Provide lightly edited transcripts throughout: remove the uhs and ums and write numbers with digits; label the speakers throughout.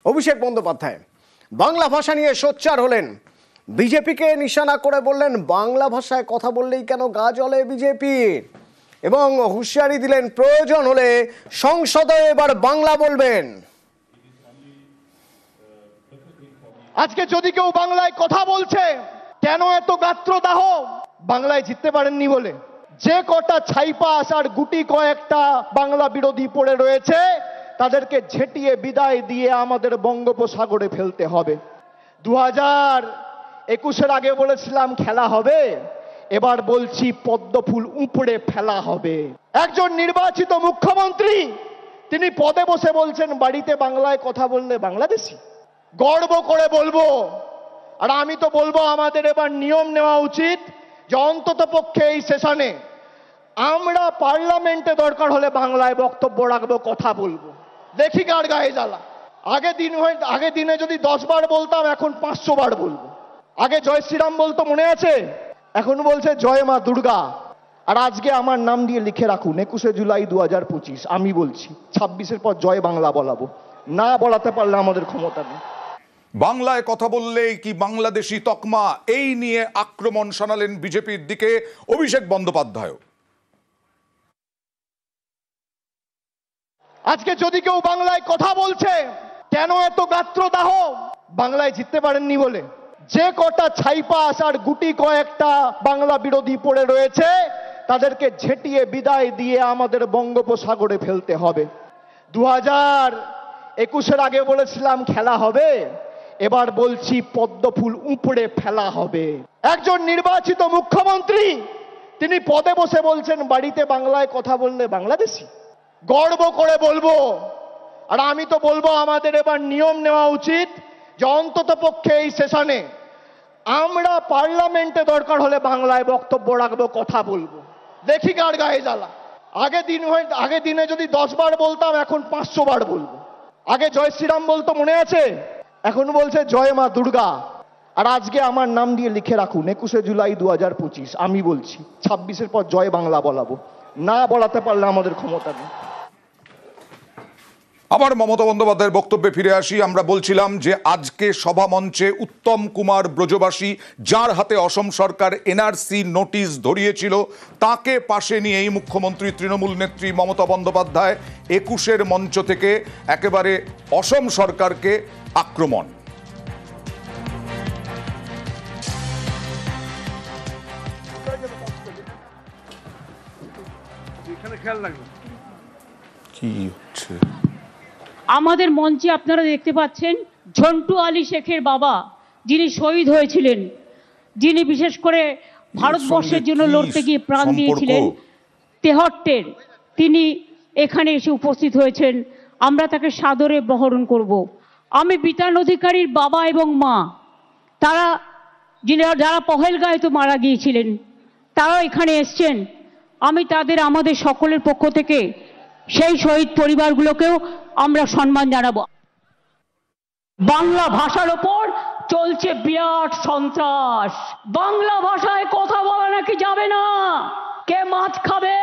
Speaker 1: অভিষেক বন্দ্যোপাধ্যায় বাংলা ভাষা নিয়ে সোচ্চার হলেন। বিজেপিকে নিশানা করে বললেন, বাংলা ভাষায় কথা বললেই কেন গা জ্বলে বিজেপির, এবং হুঁশিয়ারি দিলেন প্রয়োজন হলে সংসদে এবার বাংলা বলবেন।
Speaker 2: আজকে যদি কেউ বাংলায় কথা বলছে, কেন এত গাত্রদাহ? বাংলায় জিততে পারেননি বলে। যে কটা ছাইপাস আর গুটি কয়েকটা বাংলা বিরোধী পড়ে রয়েছে, তাদেরকে ঝেঁটিয়ে বিদায় দিয়ে আমাদের বঙ্গোপসাগরে ফেলতে হবে। 2021-এর আগে বলেছিলাম খেলা হবে, এবার বলছি পদ্মফুল উপড়ে ফেলা হবে। একজন নির্বাচিত মুখ্যমন্ত্রী তিনি পদে বসে বলছেন বাড়িতে বাংলায় কথা বললে বাংলাদেশি। গর্ব করে বলবো, আর আমি তো বলবো আমাদের এবার নিয়ম নেওয়া উচিত যে অন্তত পক্ষে এই সেশনে আমরা পার্লামেন্টে দরকার হলে বাংলায় বক্তব্য রাখবো, কথা বলবো, দেখি কার গায়ে জ্বালা। আগে দিনে যদি 10 বার বলতাম, এখন 500 বার বলবো। আগে জয় শ্রীরাম বলতো, মনে আছে? এখন বলছে জয় মা দুর্গা। আর আজকে আমার নাম দিয়ে লিখে রাখুন, 21শে জুলাই 2025 আমি বলছি 26-এর পর জয় বাংলা বলাবো। না বলাতে পারলে আমাদের ক্ষমতা নেই।
Speaker 3: বাংলায় কথা বললেই কি বাংলাদেশি তকমা, এই নিয়ে আক্রমণ শোনালেন বিজেপির দিকে অভিষেক বন্দ্যোপাধ্যায়।
Speaker 2: আজকে যদি কেউ বাংলায় কথা বলছে, কেন এত গাত্রদাহ? বাংলায় জিততে পারেননি বলে। যে কটা ছাইপাস আর গুটি কয়েকটা বাংলা বিরোধী পড়ে রয়েছে, তাদেরকে ঝেঁটিয়ে বিদায় দিয়ে আমাদের বঙ্গোপসাগরে ফেলতে হবে। 2021-এর আগে বলেছিলাম খেলা হবে, এবার বলছি পদ্মফুল উপড়ে ফেলা হবে। একজন নির্বাচিত মুখ্যমন্ত্রী তিনি পদে বসে বলছেন বাড়িতে বাংলায় কথা বললে বাংলাদেশি। গর্ব করে বলবো, আর আমি তো বলবো আমাদের এবার নিয়ম নেওয়া উচিত যে অন্তত পক্ষে এই সেশনে আমরা পার্লামেন্টে দরকার হলে বাংলায় বক্তব্য রাখবো, কথা বলবো, দেখি কার গায়ে জ্বালা। আগে দিনে যদি 10 বার বলতাম, এখন 500 বার বলবো। আগে জয় শ্রীরাম বলতো, মনে আছে? এখন বলছে জয় মা দুর্গা। আর আজকে আমার নাম দিয়ে লিখে রাখুন, 21শে জুলাই 2025 আমি বলছি 26-এর পর জয় বাংলা বলাবো। না বলাতে পারলে আমাদের ক্ষমতা নেই।
Speaker 3: আবার মমতা বন্দ্যোপাধ্যায়ের বক্তব্যে ফিরে আসি। আমরা বলছিলাম যে আজকে সভা মঞ্চে উত্তম কুমার ব্রজবাসী, যার হাতে অসম সরকার এনআরসি নোটিশ ধরিয়েছিল, তাকে পাশে নিয়েই মুখ্যমন্ত্রী তৃণমূল নেত্রী মমতা বন্দ্যোপাধ্যায় 21-এর মঞ্চ থেকে একেবারে অসম সরকারকে আক্রমণ। কি হচ্ছে?
Speaker 4: আমাদের মঞ্চে আপনারা দেখতে পাচ্ছেন ঝন্টু আলী শেখের বাবা, যিনি শহীদ হয়েছিলেন, যিনি বিশেষ করে ভারতবর্ষের জন্য লড়তে গিয়ে প্রাণ দিয়েছিলেন, তেহট্টের, তিনি এখানে এসে উপস্থিত হয়েছেন। আমরা তাকে সাদরে বরণ করব। আমি বিতান অধিকারীর বাবা এবং মা, যারা পহেলগাঁওতে মারা গিয়েছিলেন, তারাও এখানে এসছেন। আমি আমাদের সকলের পক্ষ থেকে সেই শহীদ পরিবারগুলোকেও আমরা সম্মান জানাবো। বাংলা ভাষার ওপর চলছে বিরাট সন্ত্রাস। বাংলা ভাষায় কথা বলা নাকি যাবে না। কে মাছ খাবে,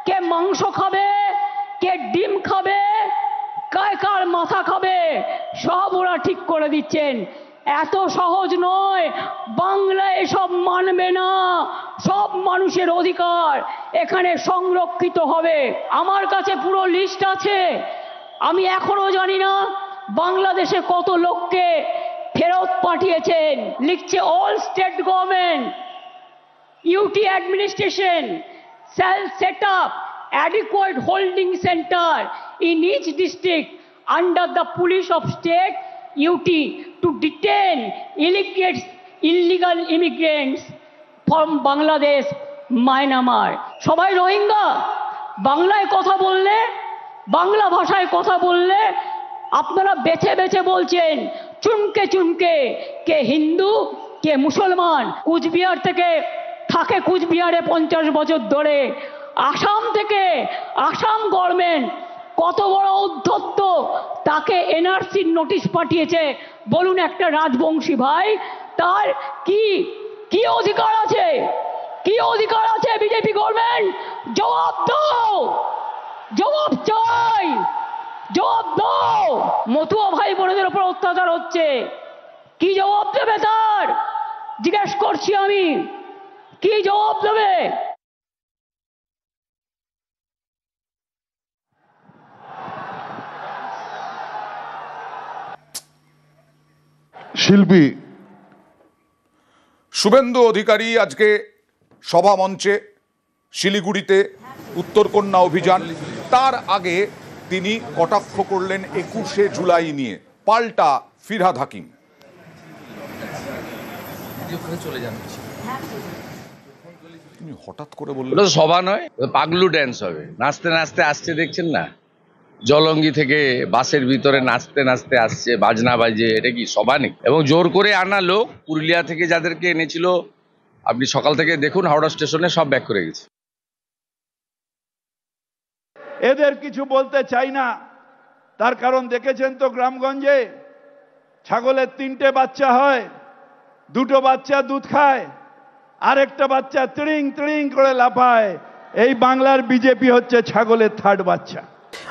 Speaker 4: কে মাংস খাবে, কে ডিম খাবে, কার মাথা খাবে, সব ওরা ঠিক করে দিচ্ছেন। এত সহজ নয়, বাংলা এসব মানবে না। সব মানুষের অধিকার এখানে সংরক্ষিত হবে। আমার কাছে পুরো লিস্ট আছে। আমি এখনো জানি না বাংলাদেশে কত লোককে ফেরত পাঠিয়েছেন। লিখছে all state government UT administration shall set up adequate holding center in each district under the police of state UT to detain illegal immigrants from Bangladesh, Myanmar. সবাই রোহিঙ্গা। বাংলায় কথা বললে, বাংলা ভাষায় কথা বললে আপনারা বেছে বেছে বলছেন, চুনকে চুনকে, কে হিন্দু কে মুসলমান। কুচবিহার থেকে থাকে কুচবিহারে 50 বছর ধরে। আসাম গভর্নমেন্ট কত বড় উদ্ধত্ত, তাকে এনআরসির নোটিশ পাঠিয়েছে। বলুন একটা রাজবংশী ভাই, তার কি অধিকার আছে? কি অধিকার আছে বিজেপি গভর্নমেন্ট? জবাব দাও, জবাব চাই, জবাব দাও। মতুয়া ভাই বোনেদের উপর অত্যাচার হচ্ছে, কি জবাব দেবে তার? জিজ্ঞেস করছি আমি, কি জবাব দেবে?
Speaker 5: শিল্পী
Speaker 3: শুভেন্দু অধিকারী আজকে সভা মঞ্চে শিলিগুড়িতে উত্তরকন্যা অভিযান, তার আগে তিনি কটাক্ষ করলেন 21শে জুলাই নিয়ে, পাল্টা ফিরহাদ হাকিম। তিনি হঠাৎ করে বললেন
Speaker 6: ওটা তো সভা নয়, পাগলু ড্যান্স হবে, নাচতে নাচতে আসছে, দেখছেন না? জলঙ্গি থেকে বাসের ভিতরে নাচতে নাচতে আসছে, বাজনা বাজে, এটা কি সভা নেই? এবং জোর করে আনা লোক, পুরুলিয়া থেকে যাদেরকে এনেছিল, আপনি সকাল থেকে দেখুন হাওড়া স্টেশনে সব ব্যাক করে গেছে।
Speaker 5: এদের কিছু বলতে চাই না, তার কারণ দেখেছেন তো গ্রামগঞ্জে ছাগলের 3টে বাচ্চা হয়, 2টো বাচ্চা দুধ খায়, আরেকটা বাচ্চা তিড়িং তিড়িং করে লাফায়। এই বাংলার বিজেপি হচ্ছে ছাগলের 3rd বাচ্চা।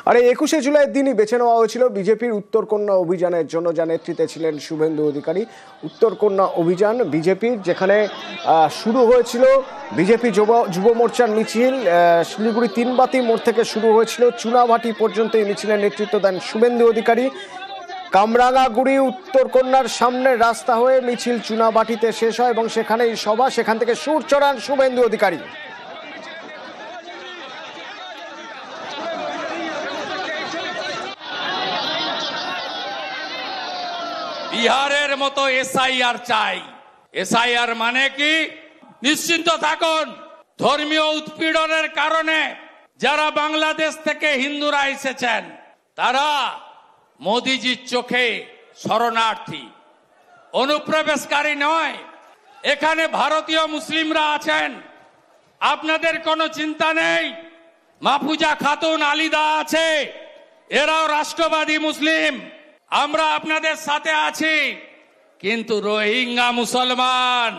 Speaker 1: আর এই 21শে জুলাইয়ের দিনই বেছে নেওয়া হয়েছিল বিজেপির উত্তরকন্যা অভিযানের জন্য, যার নেতৃত্বে ছিলেন শুভেন্দু অধিকারী। উত্তরকন্যা অভিযান বিজেপির, যেখানে শুরু হয়েছিল বিজেপি যুব মোর্চার মিছিল। শিলিগুড়ি 3বাতি মোড় থেকে শুরু হয়েছিল, চুনাভাটি পর্যন্ত এই মিছিলের নেতৃত্ব দেন শুভেন্দু অধিকারী। কামরাঙাগুড়ি উত্তরকন্যার সামনের রাস্তা হয়ে মিছিল চুনাভাটিতে শেষ হয় এবং সেখানেই সভা, সেখান থেকে সুর চড়ান শুভেন্দু অধিকারী।
Speaker 7: বিহারের মতো এসআইআর চাই। এসআইআর মানে কি? নিশ্চিন্ত থাকুন, ধর্মীয় উৎপীড়নের কারণে যারা বাংলাদেশ থেকে হিন্দুরা এসেছেন তারা মোদিজির চোখে শরণার্থী, অনুপ্রবেশকারী নয়। এখানে ভারতীয় মুসলিমরা আছেন, আপনাদের কোনো চিন্তা নেই। মাহফুজা খাতুন, আলিদা আছে, এরাও রাষ্ট্রবাদী মুসলিম, আমরা আপনাদের সাথে আছি। কিন্তু রোহিঙ্গা মুসলমান,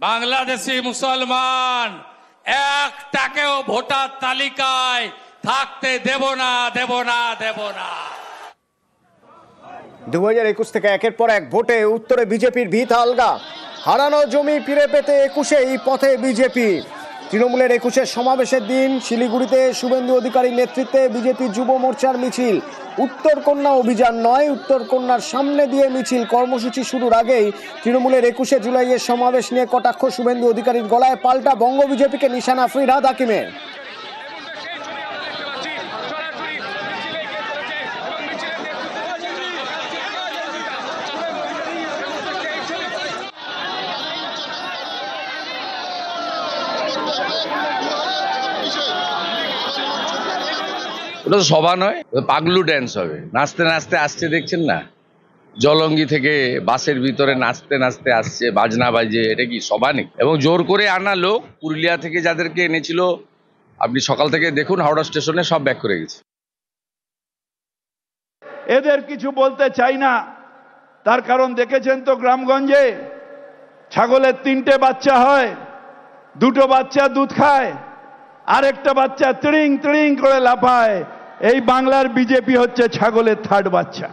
Speaker 7: বাংলাদেশি মুসলমান একটাকেও ভোটার তালিকায় থাকতে দেব না, দেব না, দেব না।
Speaker 1: 2021 থেকে একের পর এক ভোটে উত্তরে বিজেপির ভিত আলগা, হারানো জমি ফিরে পেতে 21শে এই পথে বিজেপি। তৃণমূলের 21শে সমাবেশের দিন শিলিগুড়িতে শুভেন্দু অধিকারীর নেতৃত্বে বিজেপি যুব মোর্চার মিছিল। উত্তরকন্যা অভিযান নয়, উত্তরকন্যার সামনে দিয়ে মিছিল। কর্মসূচি শুরুর আগেই তৃণমূলের 21শে জুলাইয়ের সমাবেশ নিয়ে কটাক্ষ শুভেন্দু অধিকারীর গলায়, পাল্টা বঙ্গ বিজেপিকে নিশানা ফিরহাদ হাকিমের।
Speaker 6: ওটা তো সভা নয়, পাগলু ড্যান্স হবে, নাচতে নাচতে আসছে, দেখছেন না? জলঙ্গি থেকে বাসের ভিতরে নাচতে নাচতে আসছে, বাজনা বাজে, এটা কি সভা নেই? এবং জোর করে আনা লোক, পুরুলিয়া থেকে যাদেরকে এনেছিল, আপনি সকাল থেকে দেখুন হাওড়া স্টেশনে সব ব্যাক করে গেছে।
Speaker 5: এদের কিছু বলতে চাই না, তার কারণ দেখেছেন তো গ্রামগঞ্জে ছাগলের 3টে বাচ্চা হয়, 2টো বাচ্চা দুধ খায়, আরেকটা বাচ্চা তিড়িং তিড়িং করে লাফায়। এই বাংলার বিজেপি হচ্ছে ছাগলের 3rd বাচ্চা।